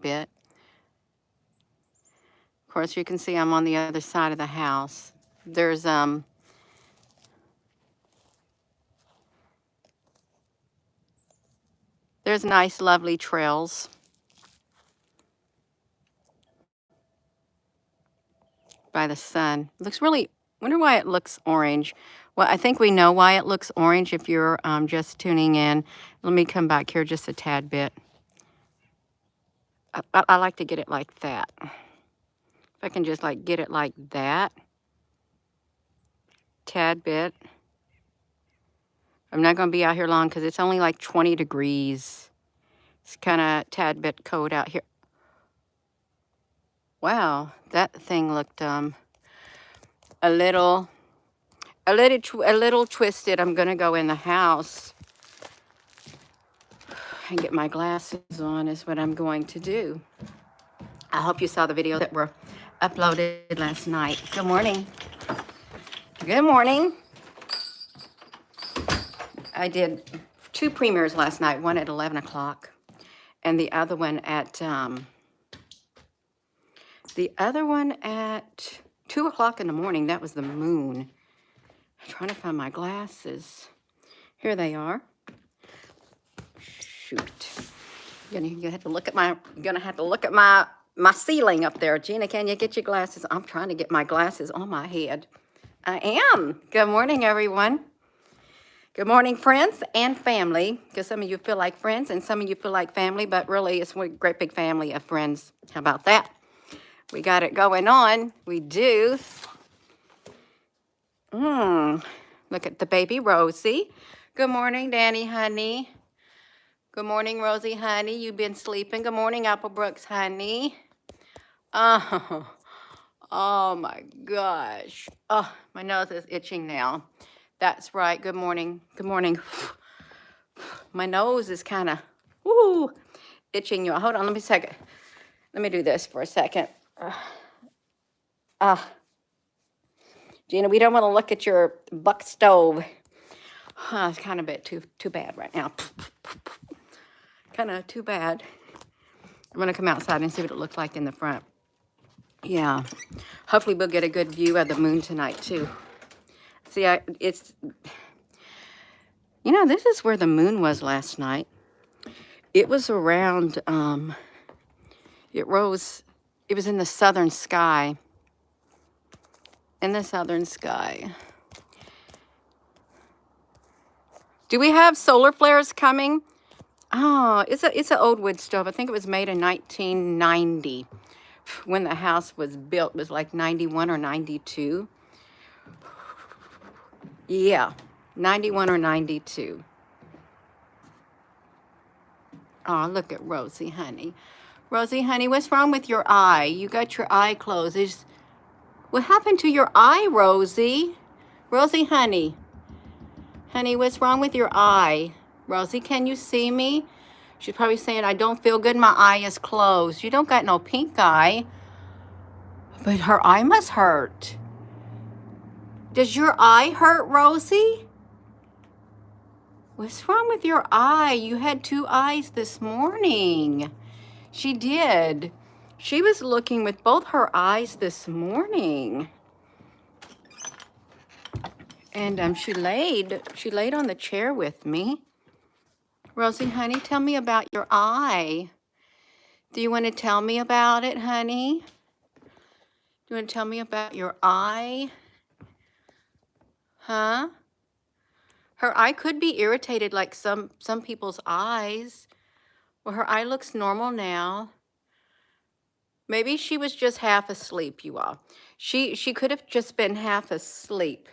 bit. Of course, you can see I'm on the other side of the house. There's nice, lovely trails by the sun. It looks really, wonder why it looks orange. Well, I think we know why it looks orange if you're just tuning in. Let me come back here just a tad bit. I like to get it like that. If I can just like get it like that, tad bit. I'm not going to be out here long because it's only like 20 degrees. It's kind of tad bit cold out here. Wow, that thing looked a little twisted. I'm gonna go in the house and get my glasses on is what I'm going to do. I hope you saw the video that were uploaded last night. Good morning. Good morning. I did 2 premieres last night, one at 11 o'clock and the other one at 2 o'clock in the morning. That was the moon. I'm trying to find my glasses. Here they are. Shoot. You're gonna have to look at my ceiling up there. Gina, can you get your glasses? I'm trying to get my glasses on my head. I am. Good morning, everyone. Good morning, friends and family, because some of you feel like friends and some of you feel like family, but really it's one great big family of friends. How about that? We got it going on. We do. Look at the baby Rosie. Good morning, Danny, honey. Good morning, Rosie, honey. You've been sleeping. Good morning, Applebrooks, honey. Oh my gosh. Oh, my nose is itching now. That's right. Good morning. Good morning. My nose is kind of itching. You. Hold on. Let me second. Let me do this for a second. Gina, we don't want to look at your buck stove. It's kind of a bit too bad right now. Kind of too bad. I'm going to come outside and see what it looks like in the front. Yeah. Hopefully we'll get a good view of the moon tonight, too. See, this is where the moon was last night. It was around, it was in the southern sky. In the southern sky. Do we have solar flares coming? Oh, it's an old wood stove. I think it was made in 1990. When the house was built, it was like 91 or 92. Yeah, 91 or 92. Oh, look at Rosie, honey. Rosie, honey, what's wrong with your eye? You got your eye closed. What happened to your eye, Rosie? Rosie, honey. Honey, what's wrong with your eye? Rosie, can you see me? She's probably saying, I don't feel good. My eye is closed. You don't got no pink eye. But her eye must hurt. Does your eye hurt, Rosie? What's wrong with your eye? You had 2 eyes this morning. She did. She was looking with both her eyes this morning. And she laid on the chair with me. Rosie, honey, tell me about your eye. Do you want to tell me about it, honey? Do you want to tell me about your eye? Huh? Her eye could be irritated like some people's eyes. Well, her eye looks normal now. Maybe she was just half asleep, you all. She could have just been half asleep.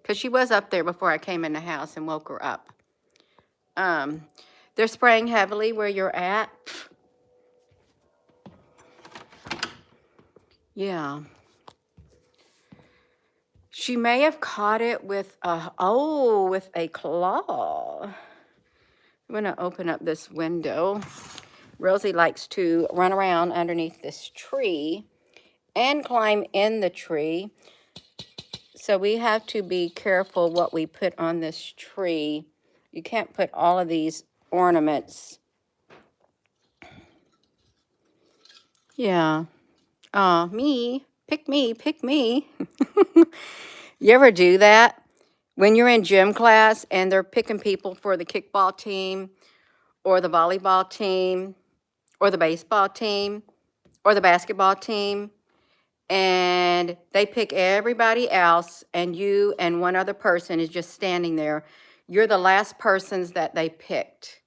Because she was up there before I came in the house and woke her up. They're spraying heavily where you're at. Yeah. She may have caught it with a claw. I'm going to open up this window. Rosie likes to run around underneath this tree and climb in the tree. So we have to be careful what we put on this tree. You can't put all of these ornaments Yeah. Me. Pick me. Pick me. You ever do that? When you're in gym class and they're picking people for the kickball team or the volleyball team or the baseball team or the basketball team, and they pick everybody else, and you and one other person is just standing there. You're the last persons that they picked.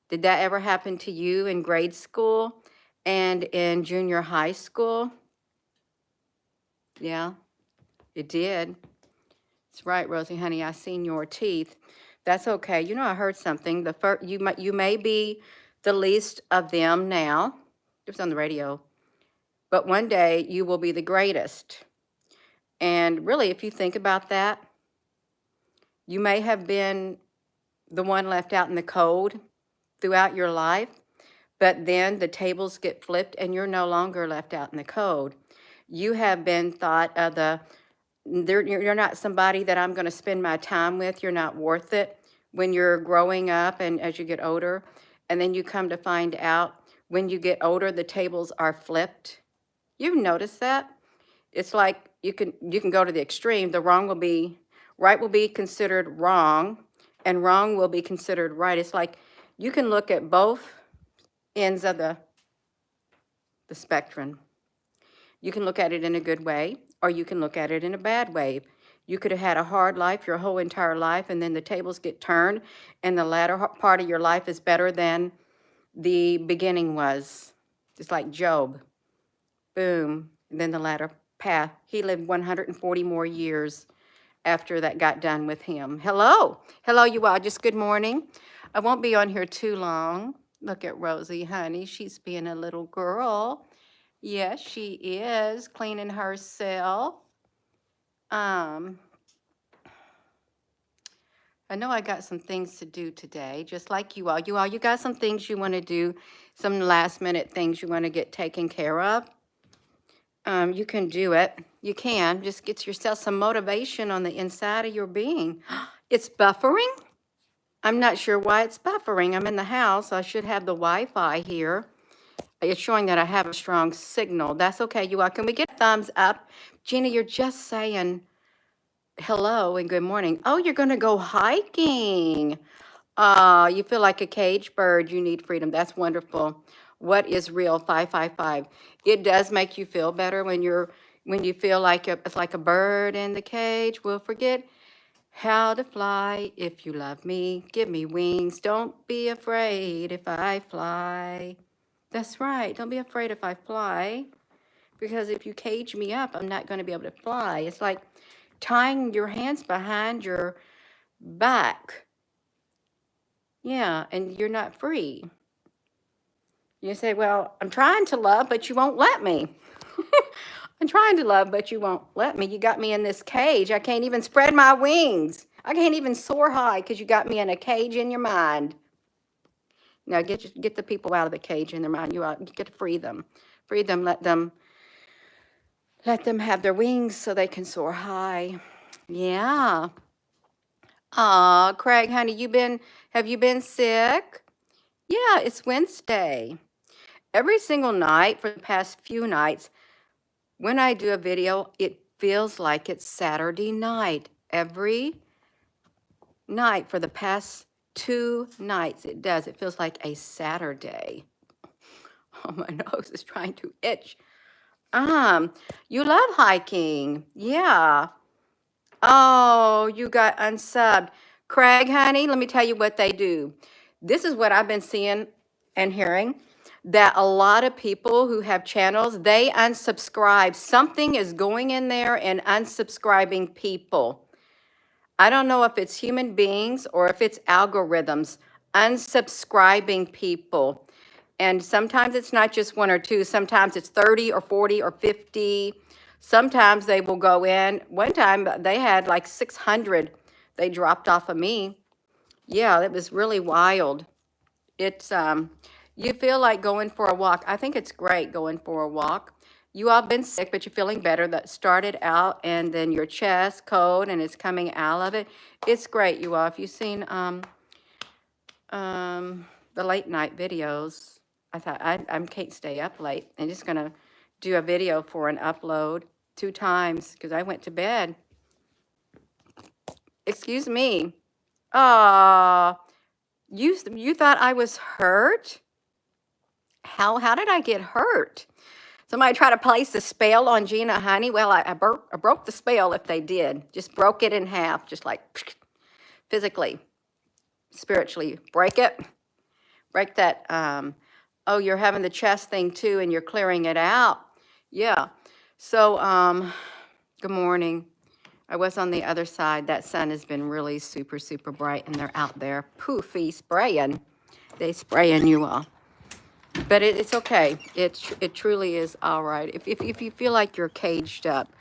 Did that ever happen to you in grade school and in junior high school? Yeah, it did. That's right, Rosie, honey. I seen your teeth. That's okay. You know, I heard something. You may be the least of them now. It was on the radio. But one day you will be the greatest. And really, if you think about that, you may have been the one left out in the cold throughout your life, but then the tables get flipped and you're no longer left out in the cold. You have been thought of you're not somebody that I'm going to spend my time with. You're not worth it when you're growing up and as you get older. And then you come to find out when you get older, the tables are flipped. You've noticed that? It's like you can go to the extreme. The right will be considered wrong, and wrong will be considered right. It's like you can look at both ends of the spectrum. You can look at it in a good way, or you can look at it in a bad way. You could have had a hard life your whole entire life, and then the tables get turned, and the latter part of your life is better than the beginning was. Just like Job. Boom. And then the latter path. He lived 140 more years after that got done with him. Hello. Hello, you all. Just good morning. I won't be on here too long. Look at Rosie, honey. She's being a little girl. Yes, she is cleaning herself. I know I got some things to do today, just like you all. You got some things you want to do, some last minute things you want to get taken care of. You can do it. You can. Just get yourself some motivation on the inside of your being. It's buffering? I'm not sure why it's buffering. I'm in the house. I should have the Wi-Fi here. It's showing that I have a strong signal. That's okay, you all. Can we get a thumbs up? Gina, you're just saying hello and good morning. Oh, you're going to go hiking. You feel like a cage bird. You need freedom. That's wonderful. What is real? 555. It does make you feel better when you feel like it's like a bird in the cage. We'll forget how to fly. If you love me, give me wings. Don't be afraid if I fly. That's right. Don't be afraid if I fly, because if you cage me up, I'm not going to be able to fly. It's like tying your hands behind your back. Yeah, and you're not free. You say, well, I'm trying to love, but you won't let me. I'm trying to love, but you won't let me. You got me in this cage. I can't even spread my wings. I can't even soar high because you got me in a cage in your mind. Now get the people out of the cage in their mind. You get to free them. Free them, let them have their wings so they can soar high. Yeah. Craig, honey, have you been sick? Yeah, it's Wednesday. Every single night for the past few nights, when I do a video, it feels like it's Saturday night. Every night for the past 2 nights, it does. It feels like a Saturday. Oh, my nose is trying to itch. You love hiking. Yeah. Oh, you got unsubbed. Craig, honey, let me tell you what they do. This is what I've been seeing and hearing, that a lot of people who have channels, they unsubscribe. Something is going in there and unsubscribing people. I don't know if it's human beings or if it's algorithms unsubscribing people. And sometimes it's not just 1 or 2. Sometimes it's 30 or 40 or 50. Sometimes they will go in. One time they had like 600 they dropped off of me. Yeah, it was really wild. It's, you feel like going for a walk. I think it's great going for a walk. You all been sick, but you're feeling better. That started out, and then your chest cold, and it's coming out of it. It's great, you all. If you've seen the late night videos, I thought I can't stay up late. I'm just going to do a video for an upload 2 times because I went to bed. Excuse me. You thought I was hurt? How did I get hurt? Somebody try to place a spell on Gina, honey? Well, I broke the spell if they did. Just broke it in half, just like physically, spiritually. Break it. Break that. Oh, you're having the chest thing too, and you're clearing it out. Yeah. So, good morning. I was on the other side. That sun has been really super, super bright, and they're out there poofy spraying. They spraying you all. But it's okay. It truly is all right. If you feel like you're caged up,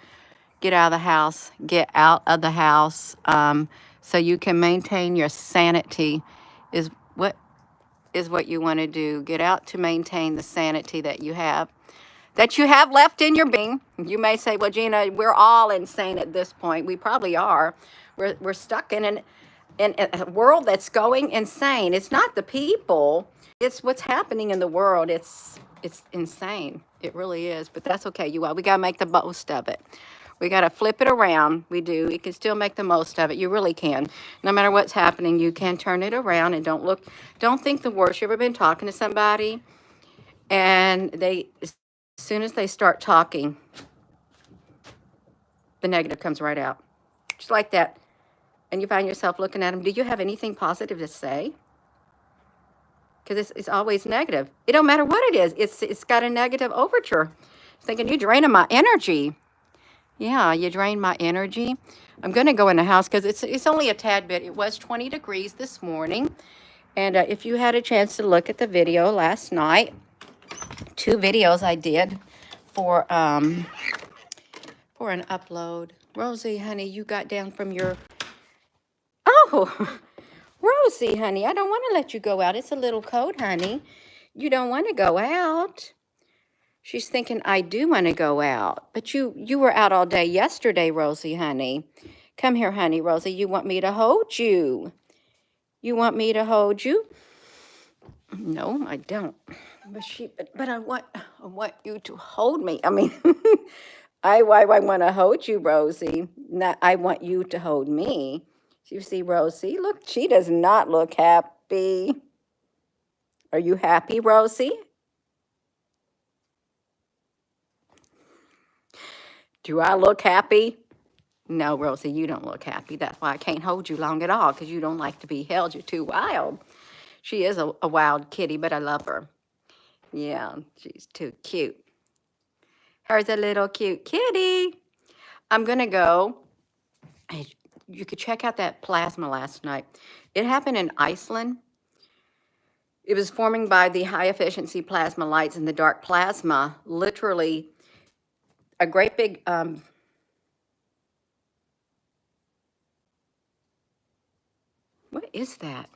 get out of the house. Get out of the house so you can maintain your sanity is what you want to do. Get out to maintain the sanity that you have left in your being. You may say, well, Gina, we're all insane at this point. We probably are. We're stuck in a world that's going insane. It's not the people. It's what's happening in the world. It's insane. It really is. But that's okay, you all. We got to make the most of it. We got to flip it around. We do. You can still make the most of it. You really can. No matter what's happening, you can turn it around and don't think the worst. You ever been talking to somebody and as soon as they start talking, the negative comes right out. Just like that. And you find yourself looking at them. Do you have anything positive to say? Because it's always negative. It don't matter what it is. It's got a negative overture. It's thinking, you're draining my energy. Yeah, you drain my energy. I'm going to go in the house because it's only a tad bit. It was 20 degrees this morning. And if you had a chance to look at the video last night, 2 videos I did for an upload. Rosie, honey, you got down from your... Oh, Rosie, honey, I don't want to let you go out. It's a little cold, honey. You don't want to go out. She's thinking, I do want to go out. But you were out all day yesterday, Rosie, honey. Come here, honey, Rosie. You want me to hold you? You want me to hold you? No, I don't. But I want you to hold me. I mean, I want to hold you, Rosie. Not I want you to hold me. You see, Rosie, look, she does not look happy. Are you happy, Rosie? Do I look happy? No, Rosie, you don't look happy. That's why I can't hold you long at all, because you don't like to be held. You're too wild. She is a wild kitty, but I love her. Yeah, she's too cute. Here's a little cute kitty. I'm going to go. You could check out that plasma last night. It happened in Iceland. It was forming by the high efficiency plasma lights and the dark plasma, literally a great big what is that?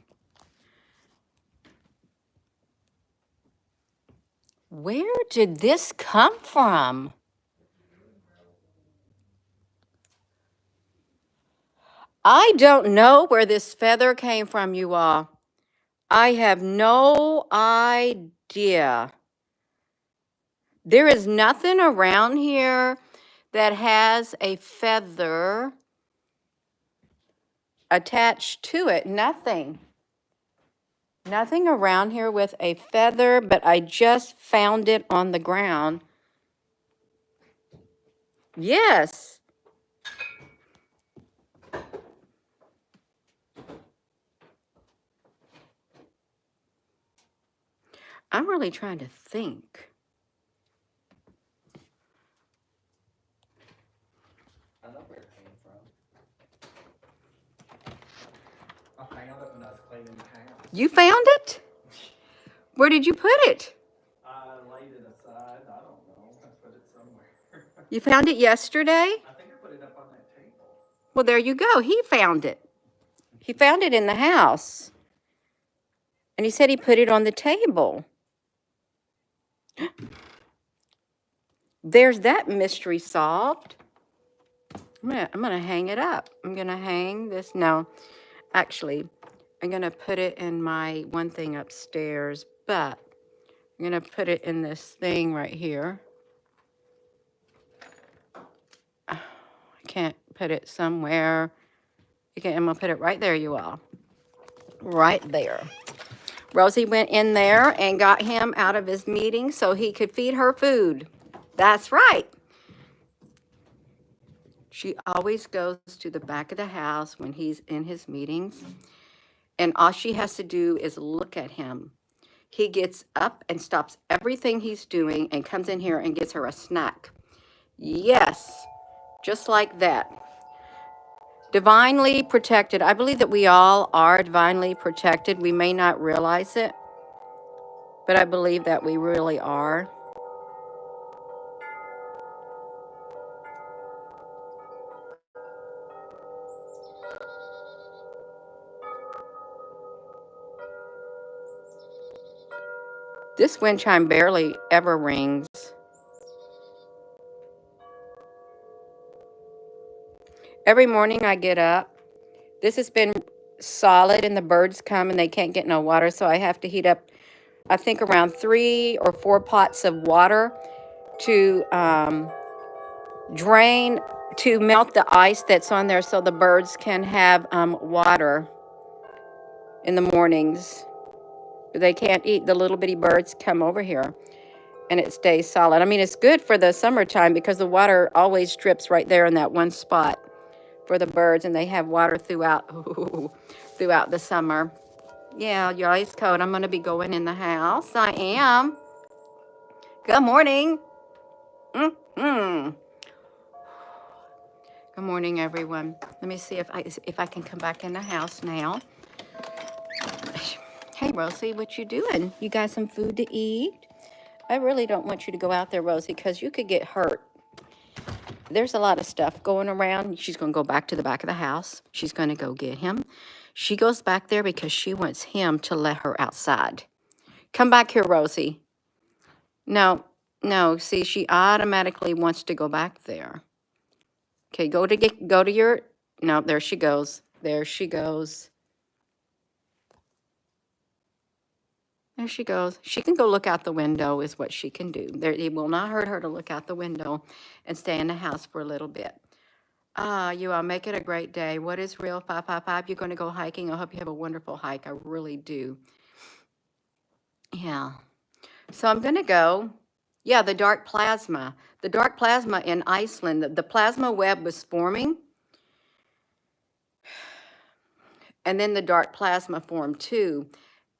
Where did this come from? I don't know where this feather came from, you all. I have no idea. There is nothing around here that has a feather attached to it. Nothing. Nothing around here with a feather, but I just found it on the ground. Yes. I'm really trying to think. I know where it came from. I found it when I was cleaning the house. You found it? Where did you put it? I laid it aside. I don't know. I put it somewhere. You found it yesterday? I think I put it up on that table. Well, there you go. He found it. He found it in the house. And he said he put it on the table. There's that mystery solved. I'm gonna hang it up. I'm gonna hang this. No, actually, I'm gonna put it in my one thing upstairs. But I'm going to put it in this thing right here. I can't put it somewhere. Okay, I'm going to put it right there, you all. Right there. Rosie went in there and got him out of his meeting so he could feed her food. That's right. She always goes to the back of the house when he's in his meetings, and all she has to do is look at him. He gets up and stops everything he's doing and comes in here and gets her a snack. Yes, just like that. Divinely protected. I believe that we all are divinely protected. We may not realize it, but I believe that we really are. This wind chime barely ever rings. Every morning I get up. This has been solid and the birds come and they can't get no water, so I have to heat up, I think, around 3 or 4 pots of water to drain, to melt the ice that's on there so the birds can have water in the mornings. They can't eat. The little bitty birds come over here and it stays solid. I mean, it's good for the summertime because the water always drips right there in that one spot for the birds, and they have water throughout throughout the summer. Yeah, your ice cold. I'm going to be going in the house. I am. Good morning. Mm-hmm. Good morning, everyone. Let me see if I can come back in the house now. Hey, Rosie, what you doing? You got some food to eat? I really don't want you to go out there, Rosie, because you could get hurt. There's a lot of stuff going around. She's going to go back to the back of the house. She's going to go get him. She goes back there because she wants him to let her outside. Come back here, Rosie. No, see, she automatically wants to go back there. Okay, go to your, no, there she goes. There she goes. There she goes. She can go look out the window is what she can do. It will not hurt her to look out the window and stay in the house for a little bit. You all make it a great day. What is real 555? You're going to go hiking. I hope you have a wonderful hike. I really do. Yeah. So I'm going to go. Yeah, the dark plasma. The dark plasma in Iceland, the plasma web was forming. And then the dark plasma formed too.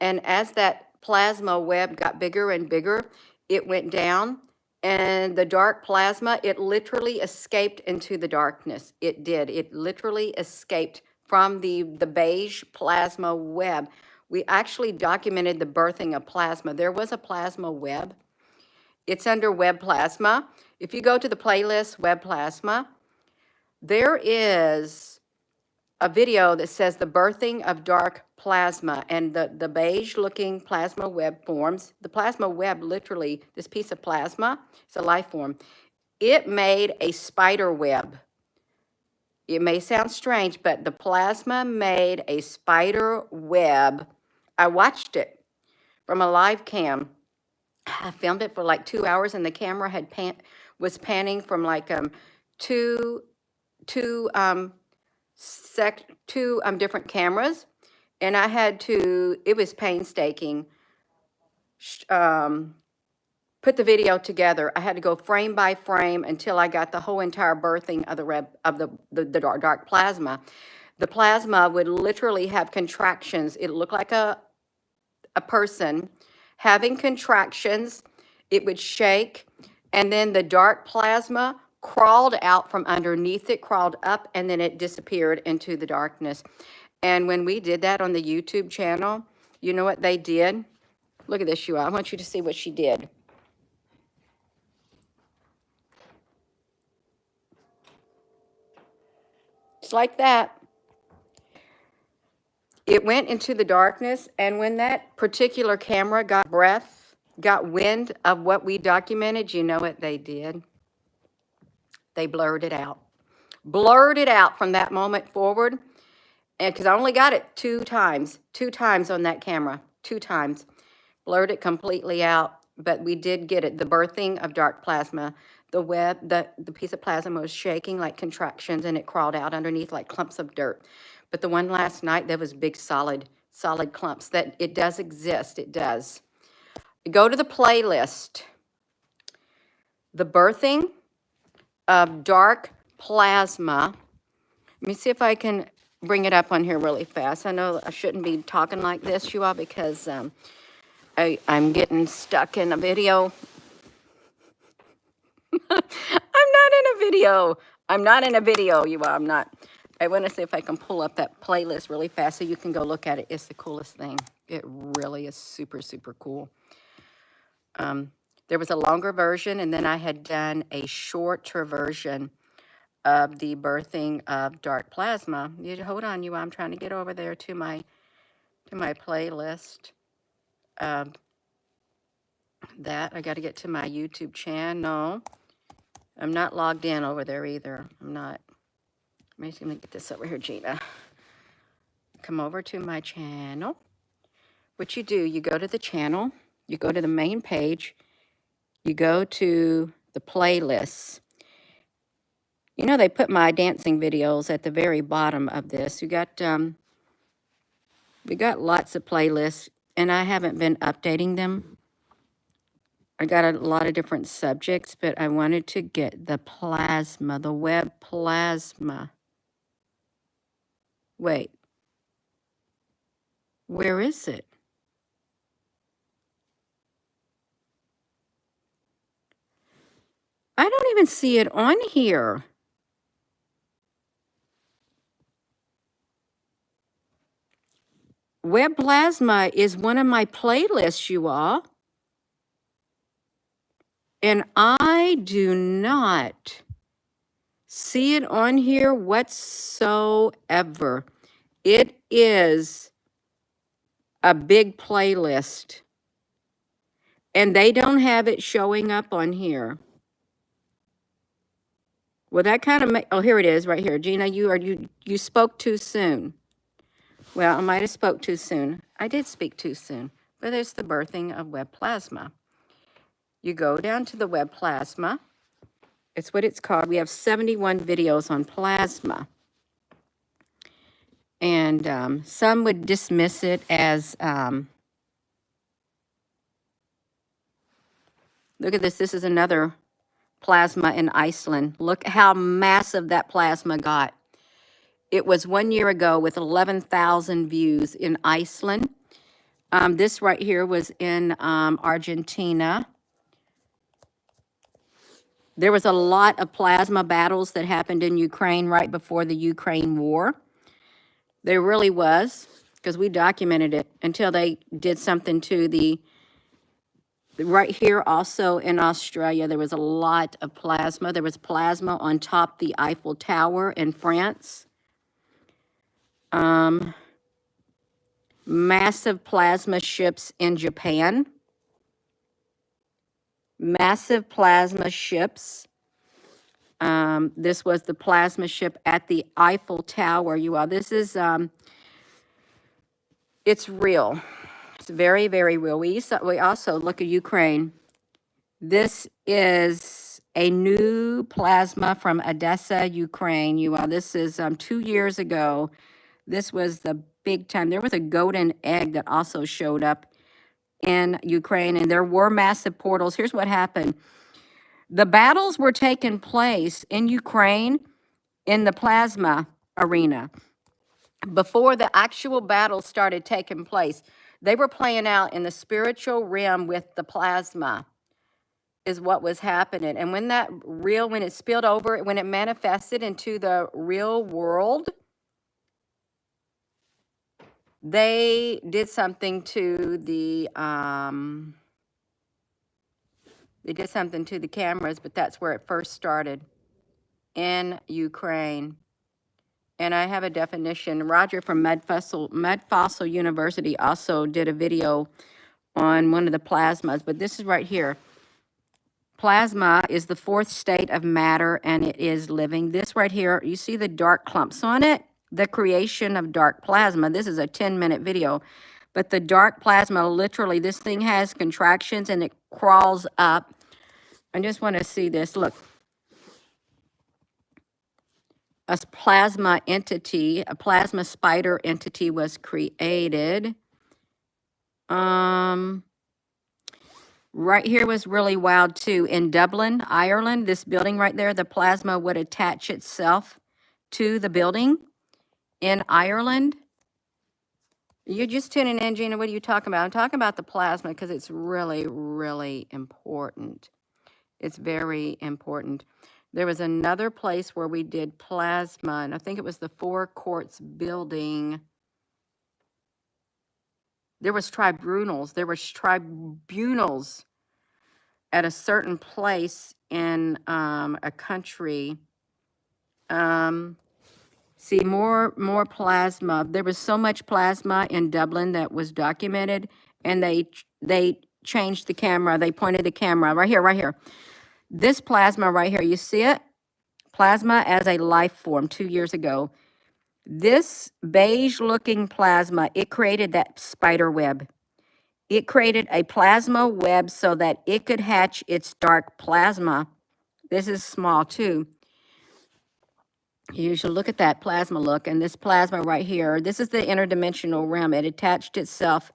And as that plasma web got bigger and bigger, it went down. And the dark plasma, it literally escaped into the darkness. It did. It literally escaped from the beige plasma web. We actually documented the birthing of plasma. There was a plasma web. It's under web plasma. If you go to the playlist, web plasma, there is a video that says the birthing of dark plasma, and the beige looking plasma web forms. The plasma web, literally, this piece of plasma, it's a life form. It made a spider web. It may sound strange, but the plasma made a spider web. I watched it from a live cam. I filmed it for like 2 hours, and the camera was panning from like two different cameras, and I had to, it was painstaking, put the video together. I had to go frame by frame until I got the whole entire birthing of the dark plasma. The plasma would literally have contractions. It looked like a person having contractions. It would shake, and then the dark plasma crawled out from underneath it, crawled up, and then it disappeared into the darkness. And when we did that on the YouTube channel, you know what they did? Look at this, you all. I want you to see what she did. It's like that. It went into the darkness, and when that particular camera got wind of what we documented, you know what they did? They blurred it out. Blurred it out from that moment forward. And because I only got it 2 times on that camera, 2 times. Blurred it completely out. but we did get it. The birthing of dark plasma. The piece of plasma was shaking like contractions, and it crawled out underneath like clumps of dirt. But the one last night, there was big solid clumps. That it does exist. It does. Go to the playlist. The birthing of dark plasma. Let me see if I can bring it up on here really fast. I know I shouldn't be talking like this, you all, because I'm getting stuck in a video. I'm not in a video. I'm not in a video, you all. I'm not. I want to see if I can pull up that playlist really fast so you can go look at it. It's the coolest thing. It really is super, super cool. There was a longer version, and then I had done a shorter version of the birthing of dark plasma. Hold on, you. I'm trying to get over there to my playlist. That I got to get to my YouTube channel. I'm not logged in over there either. I'm not. Let me get this over here, Gina. Come over to my channel. What you do, you go to the channel, you go to the main page, you go to the playlists. You know, they put my dancing videos at the very bottom of this. We got lots of playlists, and I haven't been updating them. I got a lot of different subjects, but I wanted to get the plasma, the web plasma. Wait, where is it? I don't even see it on here. Web plasma is one of my playlists, you all. And I do not see it on here whatsoever. It is a big playlist. And they don't have it showing up on here. Well, that kind of oh, here it is right here. Gina, you spoke too soon. Well, I might have spoke too soon. I did speak too soon. But there's the birthing of web plasma. You go down to the web plasma. It's what it's called. We have 71 videos on plasma. And some would dismiss it as, look at this. This is another plasma in Iceland. Look how massive that plasma got. It was 1 year ago with 11,000 views in Iceland. This right here was in Argentina. There was a lot of plasma battles that happened in Ukraine right before the Ukraine war. There really was, because we documented it until they did something to the, right here also in Australia, there was a lot of plasma. There was plasma on top the Eiffel Tower in France. Massive plasma ships in Japan. Massive plasma ships. This was the plasma ship at the Eiffel Tower, you all. This is, it's real. It's very, very real. We also look at Ukraine. This is a new plasma from Odessa, Ukraine, you all. This is 2 years ago. This was the big time. There was a golden egg that also showed up in Ukraine, and there were massive portals. Here's what happened. The battles were taking place in Ukraine in the plasma arena. Before the actual battle started taking place, they were playing out in the spiritual realm with the plasma is what was happening. And when it spilled over, when it manifested into the real world, they did something to the cameras, but that's where it first started, in Ukraine. And I have a definition. Roger from Mud Fossil University also did a video on one of the plasmas, but this is right here. Plasma is the fourth state of matter, and it is living. This right here, you see the dark clumps on it? The creation of dark plasma. This is a 10-minute video. But the dark plasma, literally, this thing has contractions and it crawls up. I just want to see this. Look, a plasma entity, a plasma spider entity was created. Right here was really wild too. In Dublin, Ireland, this building right there, the plasma would attach itself to the building in Ireland. You're just tuning in, Gina. What are you talking about? I'm talking about the plasma because it's really, really important. It's very important. There was another place where we did plasma, and I think it was the Four Courts building. There was tribunals. There was tribunals at a certain place in a country. See, more plasma. There was so much plasma in Dublin that was documented, and they changed the camera. They pointed the camera right here, right here. This plasma right here, you see it? Plasma as a life form 2 years ago. This beige-looking plasma, it created that spider web. It created a plasma web so that it could hatch its dark plasma. This is small too. You should look at that plasma look, and this plasma right here, this is the interdimensional realm. It attached itself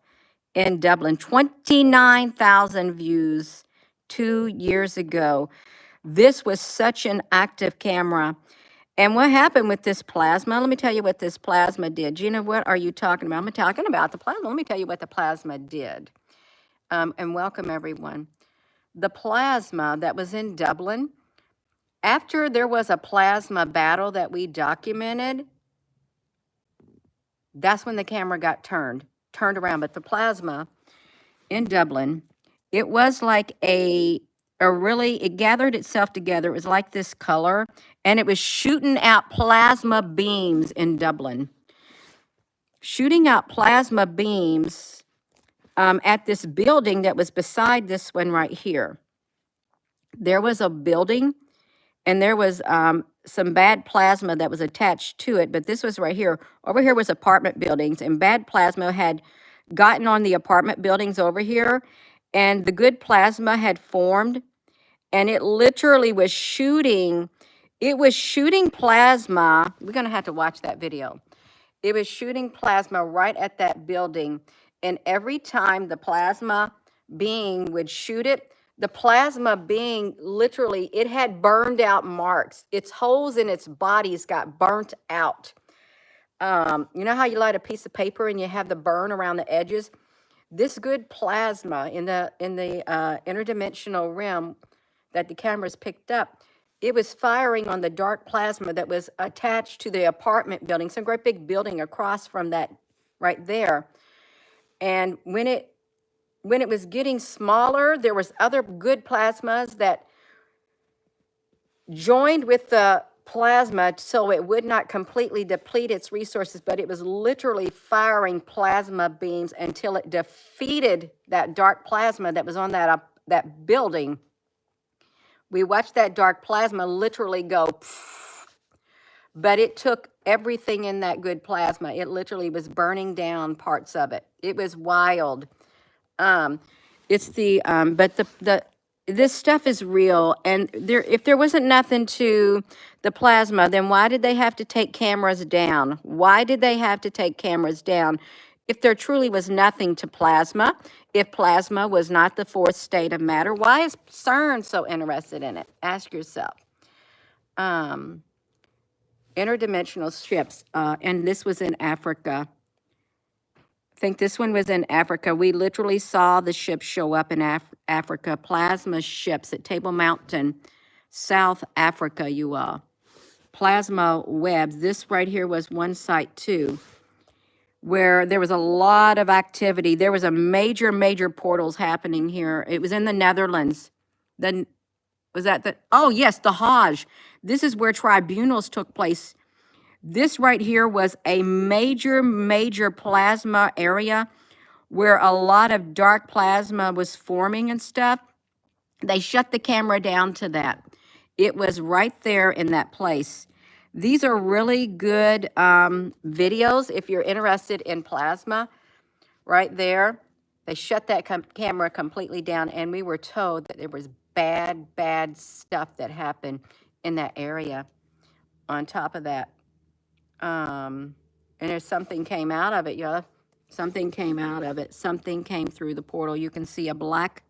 in Dublin. 29,000 views 2 years ago. This was such an active camera. And what happened with this plasma? Let me tell you what this plasma did. Gina, what are you talking about? I'm talking about the plasma. Let me tell you what the plasma did. And welcome, everyone. The plasma that was in Dublin, after there was a plasma battle that we documented, that's when the camera got turned around. But the plasma in Dublin, it was like it gathered itself together. It was like this color, and it was shooting out plasma beams in Dublin. Shooting out plasma beams at this building that was beside this one right here. There was a building, and there was some bad plasma that was attached to it, but this was right here. Over here was apartment buildings, and bad plasma had gotten on the apartment buildings over here, and the good plasma had formed, and it literally was shooting. It was shooting plasma. We're going to have to watch that video. It was shooting plasma right at that building, and every time the plasma being would shoot it, the plasma being literally, it had burned out marks. Its holes in its bodies got burnt out. You know how you light a piece of paper and you have the burn around the edges? This good plasma in the interdimensional realm that the cameras picked up, it was firing on the dark plasma that was attached to the apartment building, some great big building across from that right there. And when it was getting smaller, there was other good plasmas that joined with the plasma so it would not completely deplete its resources, but it was literally firing plasma beams until it defeated that dark plasma that was on that building. We watched that dark plasma literally go, but it took everything in that good plasma. It literally was burning down parts of it. It was wild. It's the but the this stuff is real, and if there wasn't nothing to the plasma, then why did they have to take cameras down? Why did they have to take cameras down? If there truly was nothing to plasma, if plasma was not the fourth state of matter, why is CERN so interested in it? Ask yourself. Interdimensional ships, and this was in Africa. I think this one was in Africa. We literally saw the ships show up in Africa, plasma ships at Table Mountain, South Africa, you all. Plasma webs. This right here was one site too, where there was a lot of activity. There was a major portals happening here. It was in the Netherlands. Then was that the, oh yes, the Hajj. This is where tribunals took place. This right here was a major plasma area where a lot of dark plasma was forming and stuff. They shut the camera down to that. It was right there in that place. These are really good videos if you're interested in plasma. right there. They shut that camera completely down, and we were told that there was bad, bad stuff that happened in that area. On top of that, and there's something came out of it, y'all. Something came out of it. Something came through the portal. You can see a black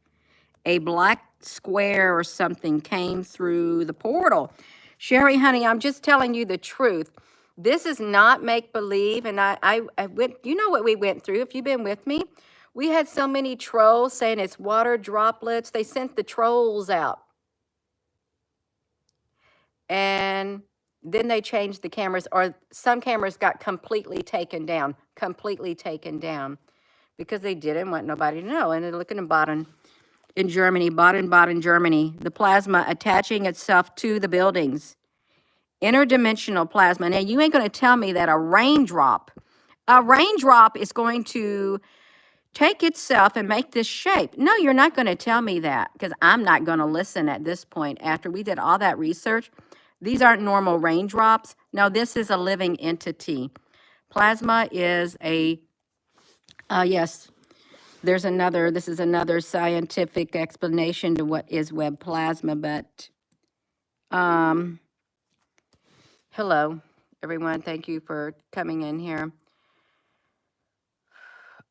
square or something came through the portal. Sherry, honey, I'm just telling you the truth. This is not make-believe, and I went, you know what we went through if you've been with me. We had so many trolls saying it's water droplets. They sent the trolls out. And then they changed the cameras, or some cameras got completely taken down, because they didn't want nobody to know. And they're looking in Baden, Germany, Germany, the plasma attaching itself to the buildings. Interdimensional plasma. Now, you ain't going to tell me that a raindrop is going to take itself and make this shape. No, you're not going to tell me that, because I'm not going to listen at this point. After we did all that research, these aren't normal raindrops. No, this is a living entity. Plasma is a, yes, this is another scientific explanation to what is web plasma, but, hello, everyone. Thank you for coming in here.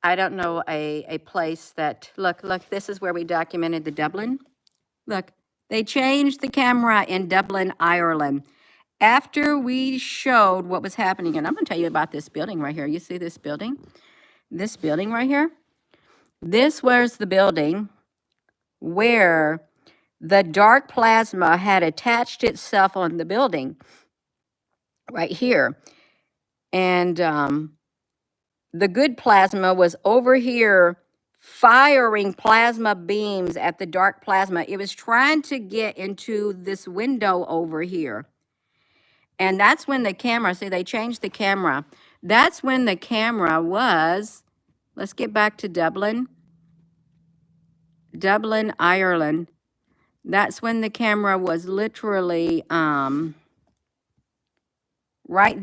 I don't know a place that, look, this is where we documented the Dublin. Look, they changed the camera in Dublin, Ireland. After we showed what was happening, and I'm going to tell you about this building right here. You see this building? This building right here? This was the building where the dark plasma had attached itself on the building right here. And the good plasma was over here firing plasma beams at the dark plasma. It was trying to get into this window over here. And that's when the camera, see, they changed the camera. That's when the camera was, let's get back to Dublin, Ireland. That's when the camera was literally right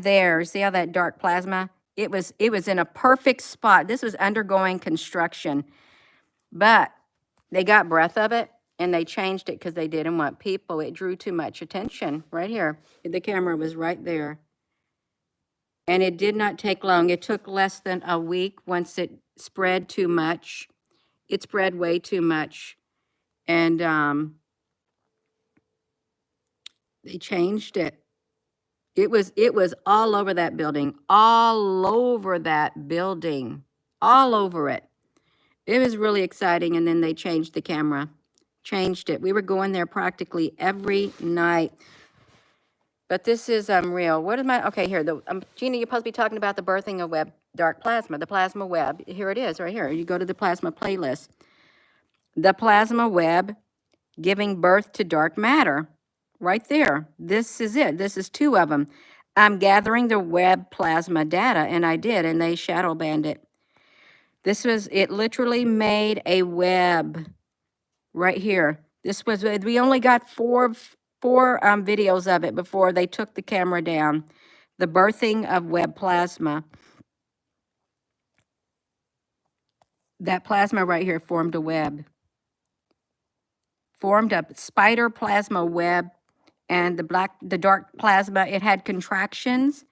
there. See how that dark plasma? It was in a perfect spot. This was undergoing construction, but they got breath of it and they changed it because they didn't want people. It drew too much attention right here. The camera was right there. And it did not take long. It took less than a week once it spread too much. It spread way too much. And they changed it. It was all over that building, all over that building, all over it. It was really exciting. And then they changed the camera, changed it. We were going there practically every night. But this is real. What is my, okay, here, Gina, you're supposed to be talking about the birthing of dark plasma, the plasma web. Here it is, right here. You go to the plasma playlist. The plasma web giving birth to dark matter. Right there. This is it. This is two of them. I'm gathering the web plasma data, and I did, and they shadow banned it. It literally made a web right here. We only got four videos of it before they took the camera down. The birthing of web plasma. That plasma right here formed a web. Formed a spider plasma web. And the dark plasma, it had contractions,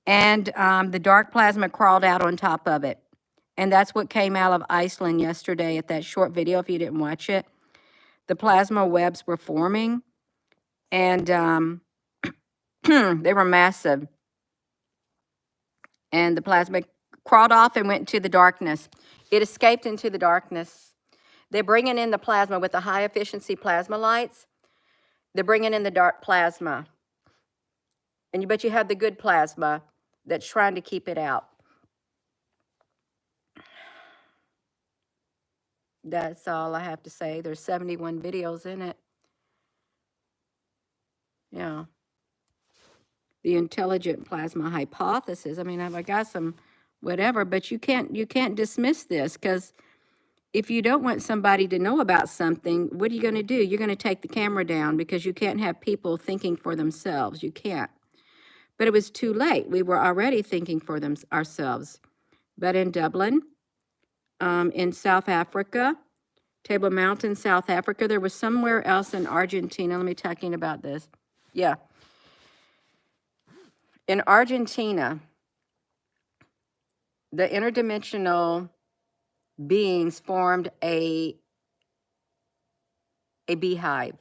and the dark plasma crawled out on top of it. And that's what came out of Iceland yesterday at that short video, if you didn't watch it. The plasma webs were forming, and they were massive. And the plasma crawled off and went into the darkness. It escaped into the darkness. They're bringing in the plasma with the high-efficiency plasma lights. They're bringing in the dark plasma. But you have the good plasma that's trying to keep it out. That's all I have to say. There's 71 videos in it. Yeah. The intelligent plasma hypothesis. I mean, I got some whatever, but you can't dismiss this, because if you don't want somebody to know about something, what are you going to do? You're going to take the camera down, because you can't have people thinking for themselves. You can't. But it was too late. We were already thinking for ourselves. But in Dublin, in South Africa. Table Mountain, South Africa. There was somewhere else in Argentina. Let me talking about this. Yeah. In Argentina, the interdimensional beings formed a beehive.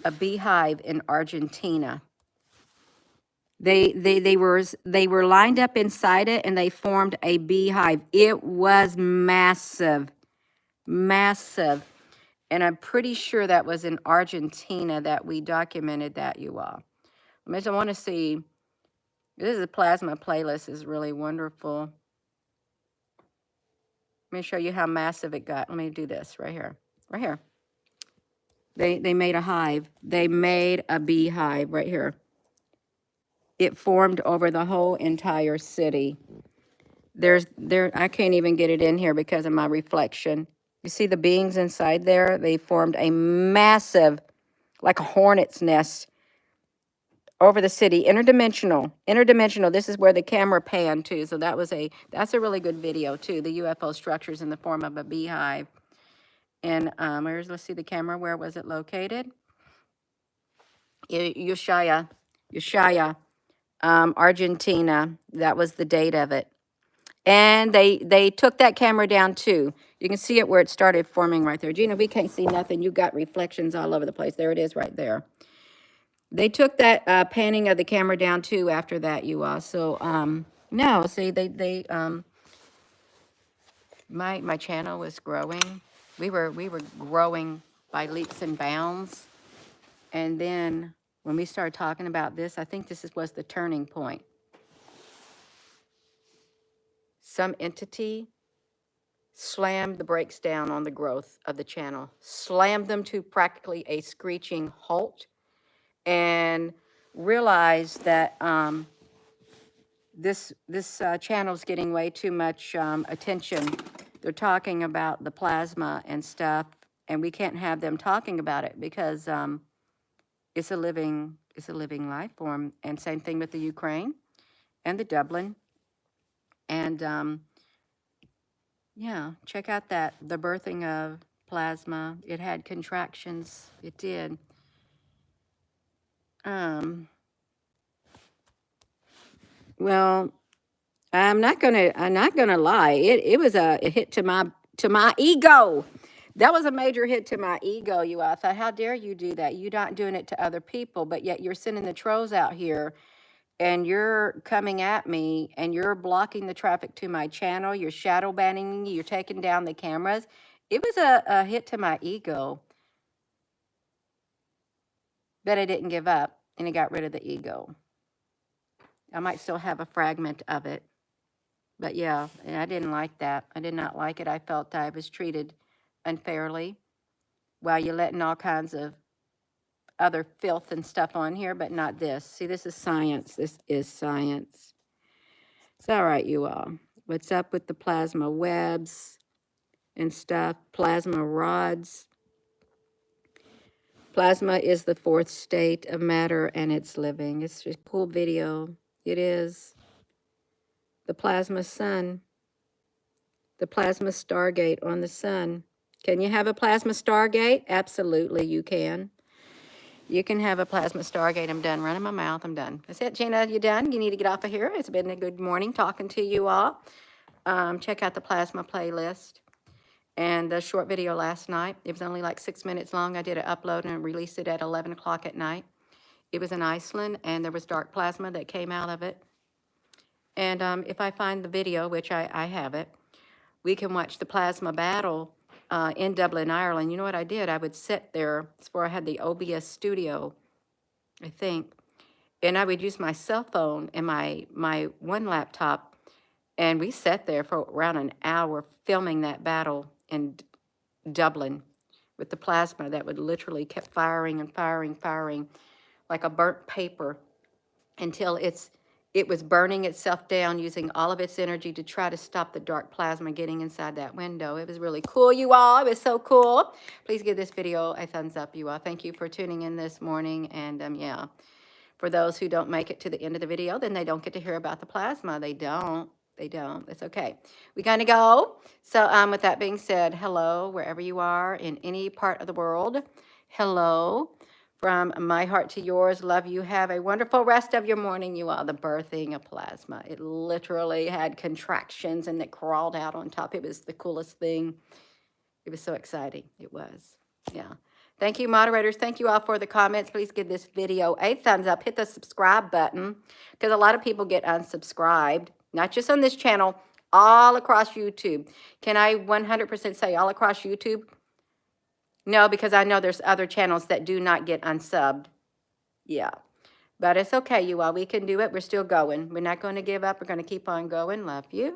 A beehive in Argentina. They were lined up inside it and they formed a beehive. It was massive. Massive. And I'm pretty sure that was in Argentina that we documented that, you all. I want to see. This is a plasma playlist. Is really wonderful. Let me show you how massive it got. Let me do this right here. Right here. They made a hive. They made a beehive right here. It formed over the whole entire city. I can't even get it in here because of my reflection. You see the beings inside there? They formed a massive, like a hornet's nest over the city. Interdimensional. This is where the camera panned to. So that's a really good video too. The UFO structures in the form of a beehive. And let's see the camera. Where was it located? Ushuaia, Argentina. That was the date of it. And they took that camera down too. You can see it where it started forming right there. Gina, we can't see nothing. You got reflections all over the place. There it is right there. They took that panning of the camera down too after that, you all. So no, see my channel was growing. We were growing by leaps and bounds. And then when we started talking about this, I think was the turning point. Some entity slammed the brakes down on the growth of the channel, slammed them to practically a screeching halt, and realized that this channel is getting way too much attention. They're talking about the plasma and stuff, and we can't have them talking about it because it's a living life form. And same thing with the Ukraine and the Dublin. And yeah, check out the birthing of plasma. It had contractions. It did. Well, I'm not gonna lie. It was a hit to my ego. That was a major hit to my ego, you all. I thought, how dare you do that? You're not doing it to other people, but yet you're sending the trolls out here and you're coming at me and you're blocking the traffic to my channel. You're shadow banning me. You're taking down the cameras. It was a hit to my ego. But I didn't give up and it got rid of the ego. I might still have a fragment of it. But yeah, and I didn't like that. I did not like it. I felt I was treated unfairly while you're letting all kinds of other filth and stuff on here, but not this. See, this is science. This is science. It's all right, you all. What's up with the plasma webs and stuff? Plasma rods. Plasma is the fourth state of matter and it's living. It's a cool video. It is. The plasma sun. The plasma stargate on the sun. Can you have a plasma stargate? Absolutely, you can. You can have a plasma stargate. I'm done running my mouth. I'm done. That's it, Gina. You done? You need to get off of here. It's been a good morning talking to you all. Check out the plasma playlist and the short video last night. It was only like 6 minutes long. I did an upload and released it at 11 o'clock at night. It was in Iceland, and there was dark plasma that came out of it. And if I find the video, which I have it, we can watch the plasma battle in Dublin, Ireland. You know what I did? I would sit there. It's where I had the OBS studio, I think. And I would use my cell phone and my one laptop. And we sat there for around an hour filming that battle in Dublin with the plasma that would literally kept firing and firing like a burnt paper until it was burning itself down, using all of its energy to try to stop the dark plasma getting inside that window. It was really cool, you all. It was so cool. Please give this video a thumbs up, you all. Thank you for tuning in this morning. And yeah, for those who don't make it to the end of the video, then they don't get to hear about the plasma. They don't. They don't. It's okay. We're going to go. So with that being said, hello, wherever you are in any part of the world. Hello. From my heart to yours. Love you. Have a wonderful rest of your morning, you all. The birthing of plasma. It literally had contractions and it crawled out on top. It was the coolest thing. It was so exciting. It was. Yeah. Thank you, moderators. Thank you all for the comments. Please give this video a thumbs up. Hit the subscribe button because a lot of people get unsubscribed, not just on this channel, all across YouTube. Can I 100% say all across YouTube? No, because I know there's other channels that do not get unsubbed. Yeah. But it's okay, you all. We can do it. We're still going. We're not going to give up. We're going to keep on going. Love you.